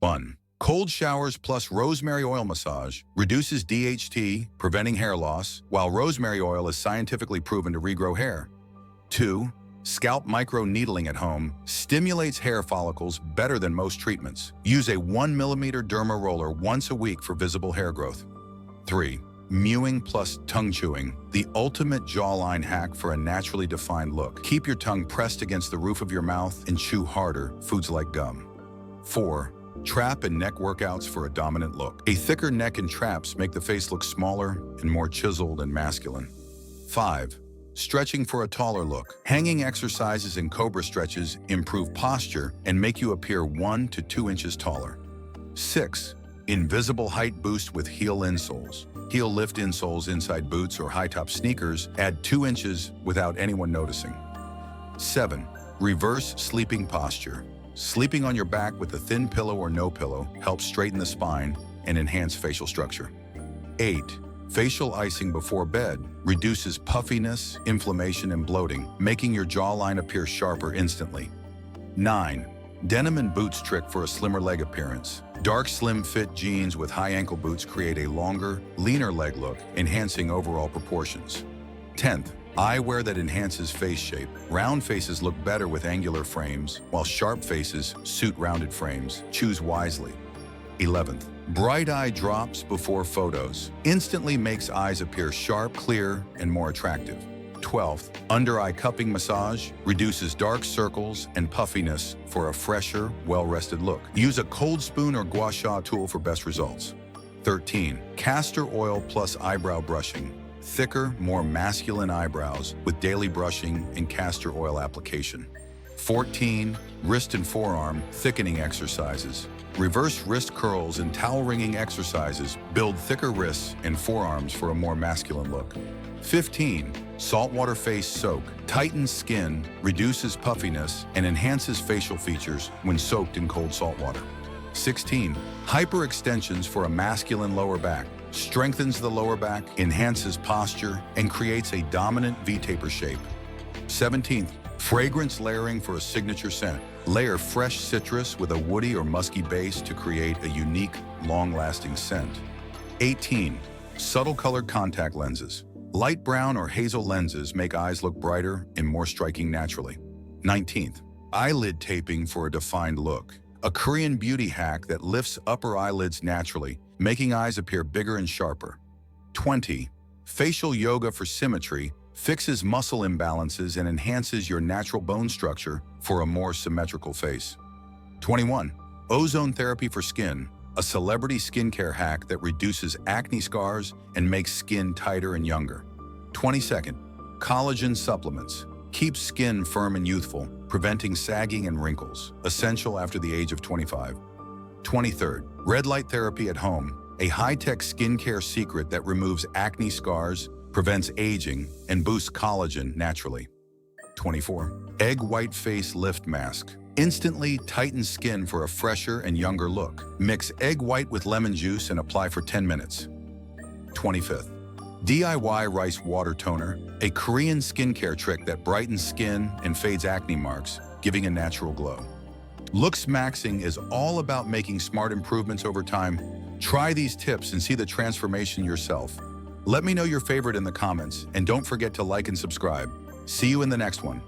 1. Cold showers plus rosemary oil massage reduces DHT, preventing hair loss, while rosemary oil is scientifically proven to regrow hair. 2. Scalp micro-needling at home stimulates hair follicles better than most treatments. Use a 1mm derma roller once a week for visible hair growth. 3. Mewing plus tongue chewing, the ultimate jawline hack for a naturally defined look. Keep your tongue pressed against the roof of your mouth and chew harder, foods like gum. 4. Trap and neck workouts for a dominant look. A thicker neck and traps make the face look smaller and more chiseled and masculine. 5. Stretching for a taller look. Hanging exercises and cobra stretches improve posture and make you appear 1 to 2 inches taller. 6. Invisible height boost with heel insoles. Heel lift insoles inside boots or high-top sneakers add 2 inches without anyone noticing. 7. Reverse sleeping posture. Sleeping on your back with a thin pillow or no pillow helps straighten the spine and enhance facial structure. 8. Facial icing before bed reduces puffiness, inflammation, and bloating, making your jawline appear sharper instantly. 9. Denim and boots trick for a slimmer leg appearance. Dark, slim-fit jeans with high ankle boots create a longer, leaner leg look, enhancing overall proportions. 10th. Eyewear that enhances face shape. Round faces look better with angular frames, while sharp faces suit rounded frames. Choose wisely. 11th. Bright eye drops before photos. Instantly makes eyes appear sharp, clear, and more attractive. 12th. Under-eye cupping massage reduces dark circles and puffiness for a fresher, well-rested look. Use a cold spoon or gua sha tool for best results. 13. Castor oil plus eyebrow brushing. Thicker, more masculine eyebrows with daily brushing and castor oil application. 14. Wrist and forearm thickening exercises. Reverse wrist curls and towel wringing exercises build thicker wrists and forearms for a more masculine look. 15. Saltwater face soak. Tightens skin, reduces puffiness, and enhances facial features when soaked in cold salt water. 16. Hyperextensions for a masculine lower back. Strengthens the lower back, enhances posture, and creates a dominant V-taper shape. 17th. Fragrance layering for a signature scent. Layer fresh citrus with a woody or musky base to create a unique, long-lasting scent. 18. Subtle colored contact lenses. Light brown or hazel lenses make eyes look brighter and more striking naturally. 19th. Eyelid taping for a defined look. A Korean beauty hack that lifts upper eyelids naturally, making eyes appear bigger and sharper. 20. Facial yoga for symmetry fixes muscle imbalances and enhances your natural bone structure for a more symmetrical face. 21. Ozone therapy for skin, a celebrity skincare hack that reduces acne scars and makes skin tighter and younger. 22nd. Collagen supplements. Keeps skin firm and youthful, preventing sagging and wrinkles, essential after the age of 25. 23rd. Red light therapy at home, a high-tech skincare secret that removes acne scars, prevents aging, and boosts collagen naturally. 24. Egg white face lift mask. Instantly tightens skin for a fresher and younger look. Mix egg white with lemon juice and apply for 10 minutes. 25th. DIY rice water toner, a Korean skincare trick that brightens skin and fades acne marks, giving a natural glow. Looksmaxxing is all about making smart improvements over time. Try these tips and see the transformation yourself. Let me know your favorite in the comments, and don't forget to like and subscribe. See you in the next one.